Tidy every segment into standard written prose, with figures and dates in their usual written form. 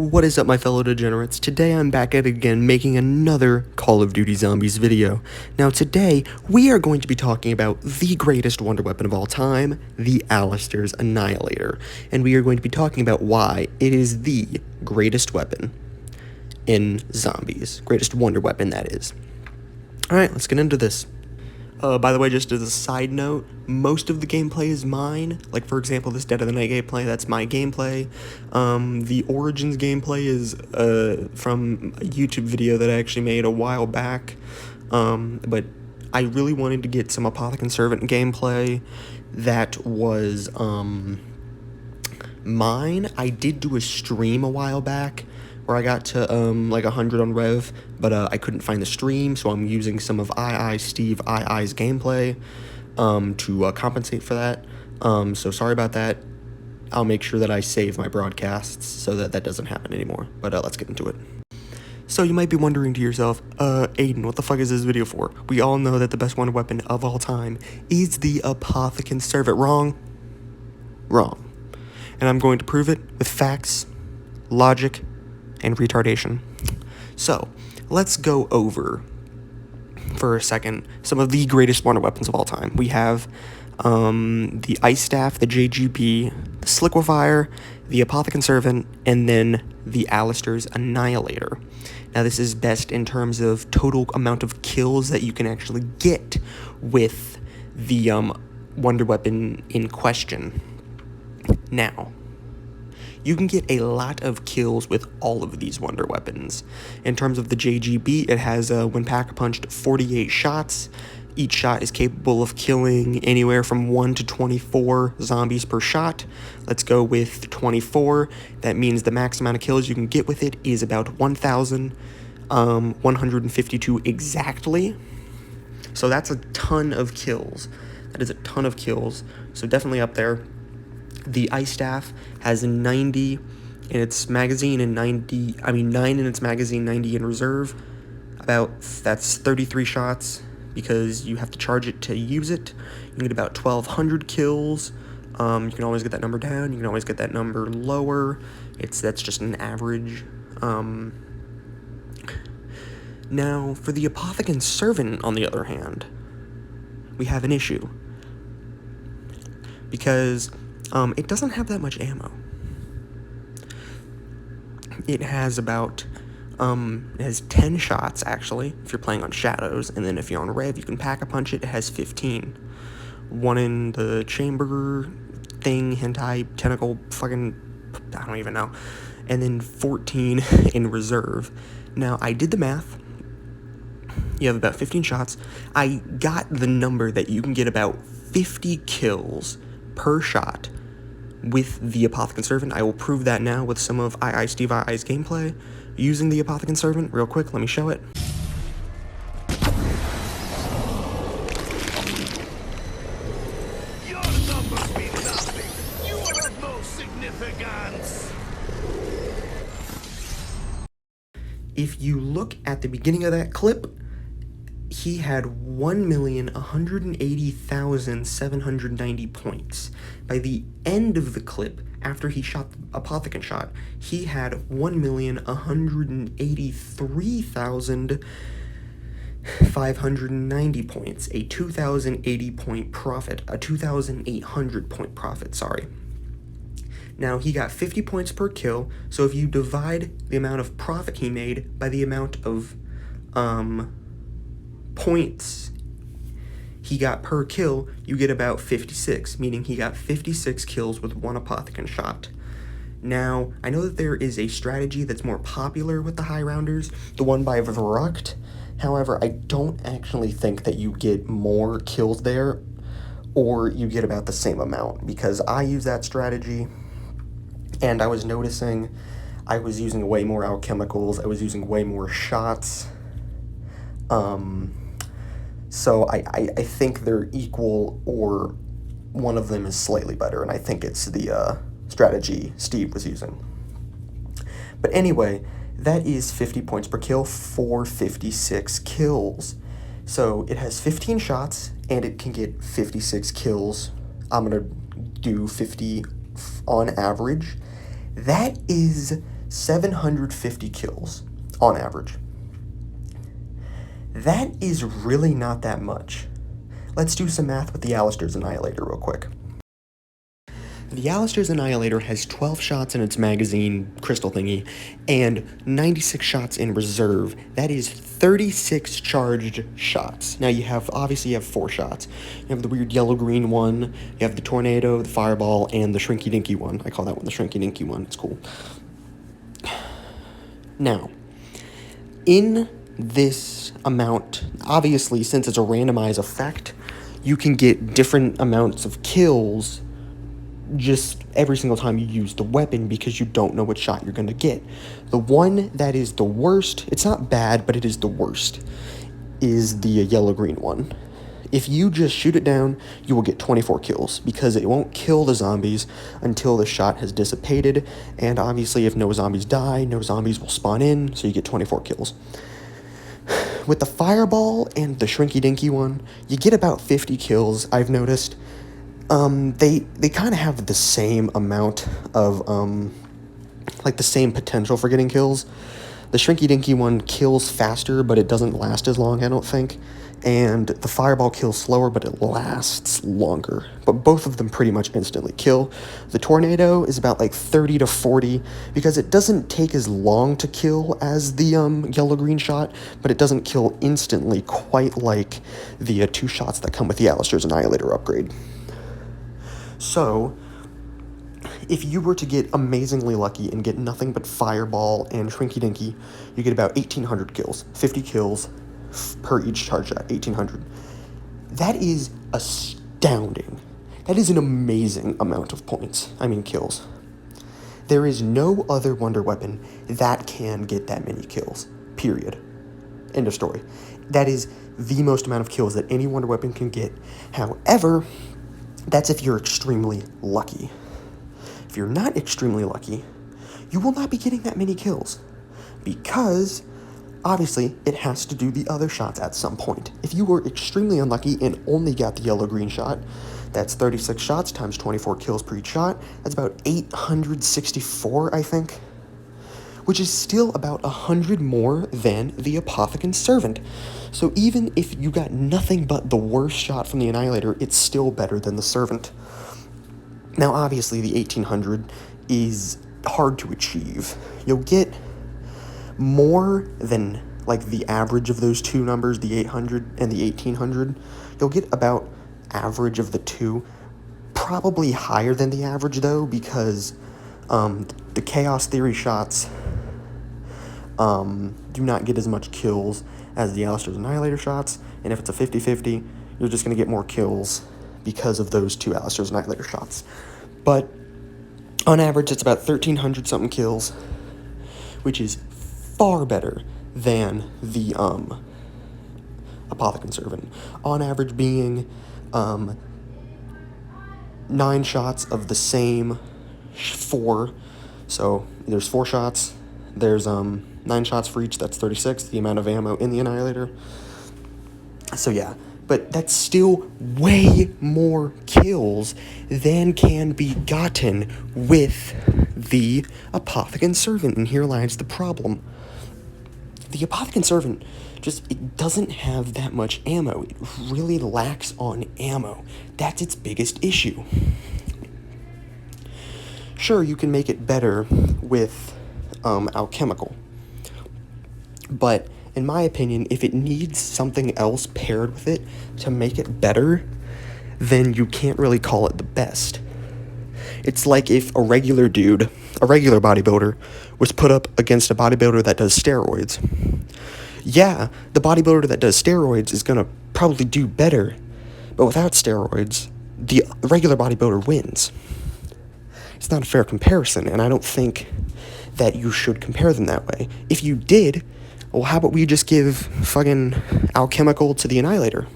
What is up, my fellow degenerates? Today I'm back at it again, making another Call of Duty Zombies video. Now today, we are going to be talking about the greatest wonder weapon of all time, the Alistair's Annihilator. And we are going to be talking about why it is the greatest weapon in zombies. Greatest wonder weapon, that is. Alright, let's get into this. By the way, just as a side note, most of the gameplay is mine. Like, for example, this Dead of the Night gameplay, that's my gameplay. The Origins gameplay is from a YouTube video that I actually made a while back. But I really wanted to get some Apothecon Servant gameplay that was mine. I did do a stream a while back where I got to like 100 on Rev, but I couldn't find the stream, so I'm using some of Steve II's gameplay to compensate for that. So sorry about that. I'll make sure that I save my broadcasts so that that doesn't happen anymore. But let's get into it. So you might be wondering to yourself, Aiden, what the fuck is this video for? We all know that the best wonder weapon of all time is the Apothecon Servant. Wrong? Wrong. And I'm going to prove it with facts, logic, and retardation. So, let's go over, for a second, some of the greatest wonder weapons of all time. We have the Ice Staff, the JGB, the Sliquifier, the Apothecon Servant, and then the Alistair's Annihilator. Now, this is best in terms of total amount of kills that you can actually get with the wonder weapon in question. Now, you can get a lot of kills with all of these wonder weapons. In terms of the JGB, it has, when pack-a-punched, 48 shots. Each shot is capable of killing anywhere from 1 to 24 zombies per shot. Let's go with 24. That means the max amount of kills you can get with it is about 1,152 exactly. So that's a ton of kills. That is a ton of kills. So definitely up there. The Ice Staff has 90 in its magazine and 9 in its magazine, 90 in reserve. That's 33 shots because you have to charge it to use it. You can get about 1,200 kills. You can always get that number down. You can always get that number lower. That's just an average. Now, for the Apothecon Servant, on the other hand, we have an issue. Because it doesn't have that much ammo. It has about, it has 10 shots, actually, if you're playing on Shadows, and then if you're on Rev, you can pack-a-punch it, it has 15. One in the chamber thing, hentai, tentacle, fucking, I don't even know. And then 14 in reserve. Now, I did the math. You have about 15 shots. I got the number that you can get about 50 kills per shot with the Apothecon Servant. I will prove that now with some of Steve II's gameplay using the Apothecon Servant. Real quick, let me show it. Your numbers mean nothing. You are of no significance. If you look at the beginning of that clip, he had 1,180,790 points. By the end of the clip, after he shot the Apothecon shot, he had 1,183,590 points, a 2,080 point profit, a 2,800 point profit, sorry. Now, he got 50 points per kill, so if you divide the amount of profit he made by the amount of, points he got per kill, you get about 56, meaning he got 56 kills with one Apothecon shot. Now, I know that there is a strategy that's more popular with the high rounders, the one by Verrucht. However, I don't actually think that you get more kills there, or you get about the same amount, because I use that strategy, and I was noticing I was using way more alchemicals, I was using way more shots. So I think they're equal, or one of them is slightly better, and I think it's the strategy Steve was using. But anyway, that is 50 points per kill for 56 kills. So it has 15 shots, and it can get 56 kills. I'm going to do 50 on average. That is 750 kills on average. That is really not that much. Let's do some math with the Alistair's Annihilator real quick. The Alistair's Annihilator has 12 shots in its magazine crystal thingy and 96 shots in reserve. That is 36 charged shots. Now you have 4 shots. You have the weird yellow-green one, you have the tornado, the fireball, and the shrinky-dinky one. I call that one the shrinky-dinky one. It's cool. Now, in this amount, obviously, since it's a randomized effect, you can get different amounts of kills just every single time you use the weapon because you don't know what shot you're going to get. The one that is the worst, it's not bad, but it is the worst, is the yellow-green one. If you just shoot it down, you will get 24 kills because it won't kill the zombies until the shot has dissipated, and obviously if no zombies die, no zombies will spawn in, so you get 24 kills. With the fireball and the shrinky-dinky one, you get about 50 kills, I've noticed. They kind of have the same amount of, the same potential for getting kills. The shrinky-dinky one kills faster, but it doesn't last as long, I don't think. And the fireball kills slower, but it lasts longer. But both of them pretty much instantly kill. The tornado is about 30 to 40, because it doesn't take as long to kill as the yellow-green shot, but it doesn't kill instantly quite like the 2 shots that come with the Alistair's Annihilator upgrade. So, if you were to get amazingly lucky and get nothing but fireball and shrinky-dinky, you get about 1,800 kills. 50 kills per each charge shot, 1,800. That is astounding. That is an amazing amount of kills. There is no other wonder weapon that can get that many kills, period. End of story. That is the most amount of kills that any wonder weapon can get. However, that's if you're extremely lucky. If you're not extremely lucky, you will not be getting that many kills because, obviously, it has to do the other shots at some point. If you were extremely unlucky and only got the yellow-green shot, that's 36 shots times 24 kills per each shot. That's about 864, I think, which is still about 100 more than the Apothicon Servant. So even if you got nothing but the worst shot from the Annihilator, it's still better than the Servant. Now, obviously, the 1,800 is hard to achieve. You'll get more than, the average of those two numbers, the 800 and the 1,800. You'll get about average of the two. Probably higher than the average, though, because the Chaos Theory shots do not get as much kills as the Alistair's Annihilator shots, and if it's a 50-50, you're just going to get more kills because of those 2 Alistair's Annihilator shots. But on average, it's about 1,300 something kills, which is far better than the Apothicon Servant. On average being 9 shots of the same 4. So there's 4 shots. There's 9 shots for each. That's 36, the amount of ammo in the Annihilator. So yeah, but that's still way more kills than can be gotten with the Apothicon Servant. And here lies the problem. The Apothicon Servant it doesn't have that much ammo. It really lacks on ammo. That's its biggest issue. Sure, you can make it better with alchemical, but in my opinion, if it needs something else paired with it to make it better, then you can't really call it the best. It's like if a regular bodybuilder, was put up against a bodybuilder that does steroids. Yeah, the bodybuilder that does steroids is going to probably do better, but without steroids, the regular bodybuilder wins. It's not a fair comparison, and I don't think that you should compare them that way. If you did, well, how about we just give fucking alchemical to the Annihilator?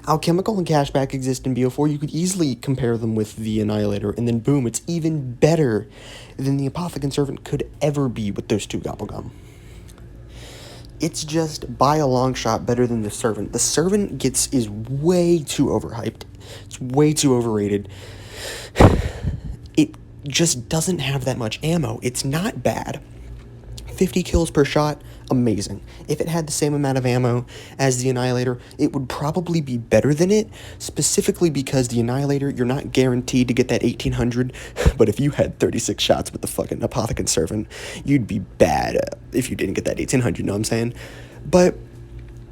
Alchemical and Cashback exist in BO4. You could easily compare them with the Annihilator, and then boom, it's even better than the Apothicon Servant could ever be with those 2 Gobblegum. It's just, by a long shot, better than the Servant. The Servant is way too overhyped. It's way too overrated. just doesn't have that much ammo. It's not bad. 50 kills per shot, amazing. If it had the same amount of ammo as the Annihilator, it would probably be better than it, specifically because the Annihilator, you're not guaranteed to get that 1800, but if you had 36 shots with the fucking Apothecary Servant, you'd be bad if you didn't get that 1800, you know what I'm saying? But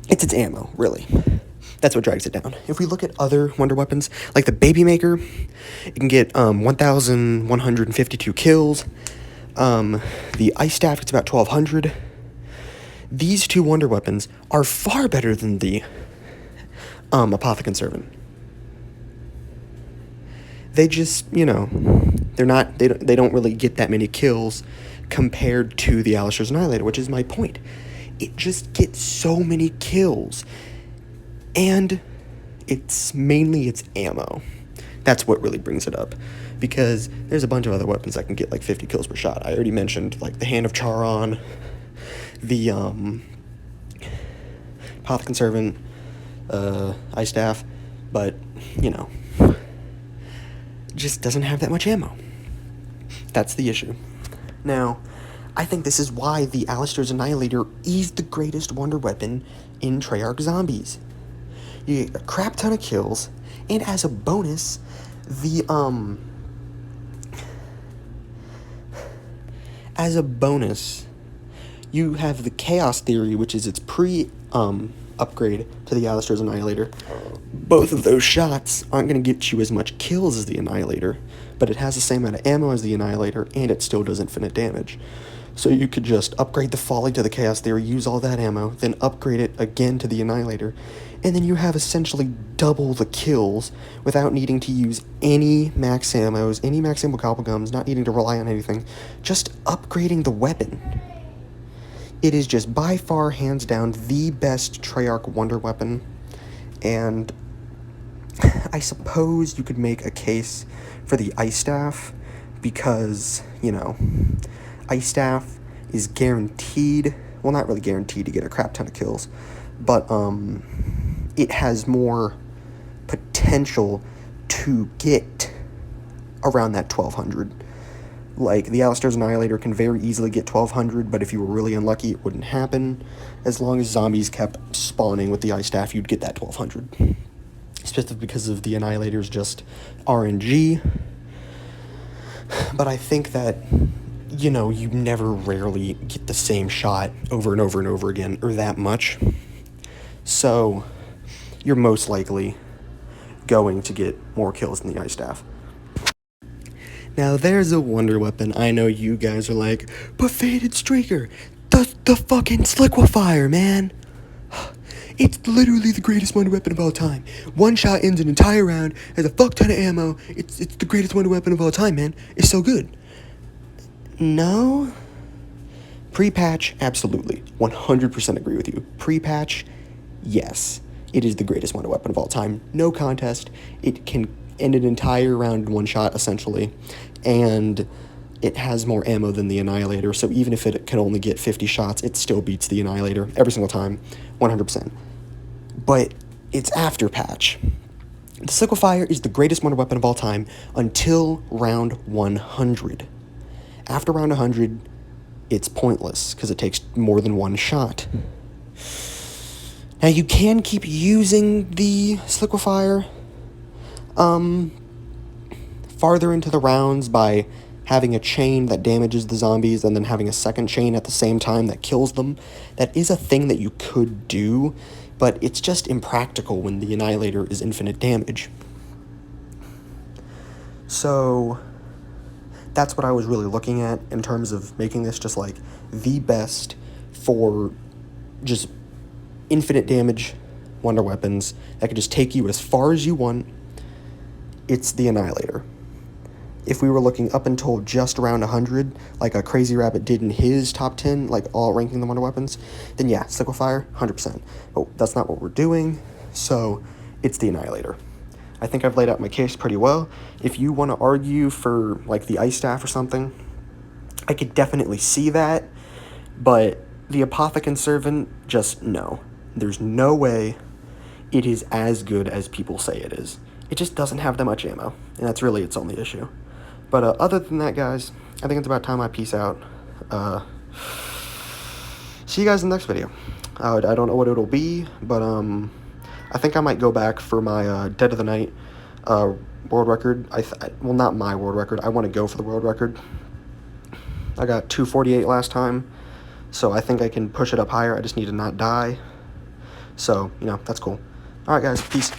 it's its ammo, really. That's what drags it down. If we look at other wonder weapons, like the Baby Maker, it can get 1,152 kills. The Ice Staff gets about 1,200. These two wonder weapons are far better than the Apothecary Servant. They just, you know, they don't really get that many kills compared to the Alistair's Annihilator, which is my point. It just gets so many kills. And it's mainly its ammo. That's what really brings it up. Because there's a bunch of other weapons that can get like 50 kills per shot. I already mentioned like the Hand of Charon, the Apothecary Servant, Ice Staff, but you know, just doesn't have that much ammo. That's the issue. Now, I think this is why the Alistair's Annihilator is the greatest wonder weapon in Treyarch Zombies. You get a crap ton of kills, and as a bonus, you have the Chaos Theory, which is its upgrade to the Alistair's Annihilator. Both of those shots aren't going to get you as much kills as the Annihilator, but it has the same amount of ammo as the Annihilator, and it still does infinite damage. So you could just upgrade the Folly to the Chaos Theory, use all that ammo, then upgrade it again to the Annihilator, and then you have essentially double the kills without needing to use any max ammos, any max ammo gobblegums, not needing to rely on anything, just upgrading the weapon. It is just by far, hands down, the best Treyarch wonder weapon, and I suppose you could make a case for the Ice Staff, because, you know, Ice Staff is guaranteed, well, not really guaranteed to get a crap ton of kills, but it has more potential to get around that 1,200. Like, the Alistair's Annihilator can very easily get 1,200, but if you were really unlucky, it wouldn't happen. As long as zombies kept spawning with the Ice Staff, you'd get that 1,200. Especially because of the Annihilator's just RNG. But I think that, you know, you never rarely get the same shot over and over and over again, or that much. So, you're most likely going to get more kills than the Ice Staff. Now, there's a wonder weapon I know you guys are like, but Faded Streaker, the fucking Sliquifier, man. It's literally the greatest wonder weapon of all time. One shot ends an entire round, has a fuck ton of ammo. It's the greatest wonder weapon of all time, man. It's so good. No. Pre-patch, absolutely. 100% agree with you. Pre-patch, yes. It is the greatest wonder weapon of all time. No contest. It can end an entire round in one shot, essentially. And it has more ammo than the Annihilator, so even if it can only get 50 shots, it still beats the Annihilator every single time, 100%. But it's after patch. The Sliquifier is the greatest wonder weapon of all time until round 100. After round 100, it's pointless, because it takes more than one shot. Now, you can keep using the Sliquifier farther into the rounds by having a chain that damages the zombies and then having a second chain at the same time that kills them. That is a thing that you could do, but it's just impractical when the Annihilator is infinite damage. So that's what I was really looking at in terms of making this just like the best for just infinite damage wonder weapons that could just take you as far as you want. It's the Annihilator. If we were looking up until just around 100, like a Crazy Rabbit did in his top 10, like all ranking the wonder weapons, then yeah, Sliquifier, 100%. But that's not what we're doing, so it's the Annihilator. I think I've laid out my case pretty well. If you want to argue for like the Ice Staff or something, I could definitely see that, but the Apothecary Servant, just no. There's no way it is as good as people say it is. It just doesn't have that much ammo, and that's really its only issue. But other than that, guys, I think it's about time I peace out. See you guys in the next video. I don't know what it'll be, but I think I might go back for my Dead of the Night world record. Well, not my world record. I want to go for the world record. I got 248 last time, so I think I can push it up higher. I just need to not die. So, you know, that's cool. All right, guys, peace.